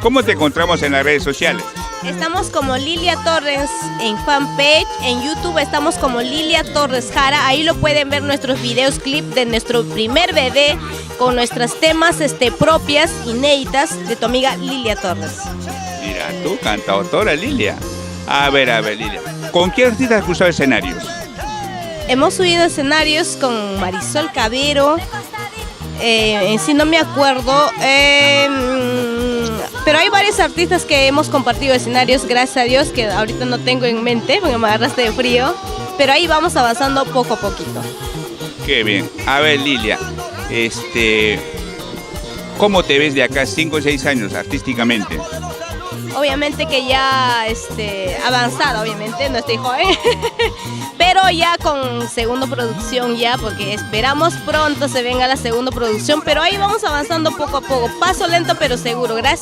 ¿Cómo te encontramos en las redes sociales? Estamos como Lilia Torres en fanpage, en YouTube estamos como Lilia Torres Jara, ahí lo pueden ver nuestros videos clip de nuestro primer bebé con nuestros temas propias, inéditas de tu amiga Lilia Torres. Mira, tú, cantautora Lilia. A ver, Lilia. ¿Con qué artistas has cruzado escenarios? Hemos subido escenarios con Marisol Cabero, en sí no me acuerdo, pero hay varios artistas que hemos compartido escenarios, gracias a Dios, que ahorita no tengo en mente, porque me agarraste de frío, pero ahí vamos avanzando poco a poquito. Qué bien. A ver, Lilia, ¿cómo te ves de acá 5 o 6 años artísticamente? Obviamente que ya avanzada, obviamente, no estoy joven, pero ya con segunda producción ya, porque esperamos pronto se venga la segunda producción, pero ahí vamos avanzando poco a poco, paso lento pero seguro, gracias.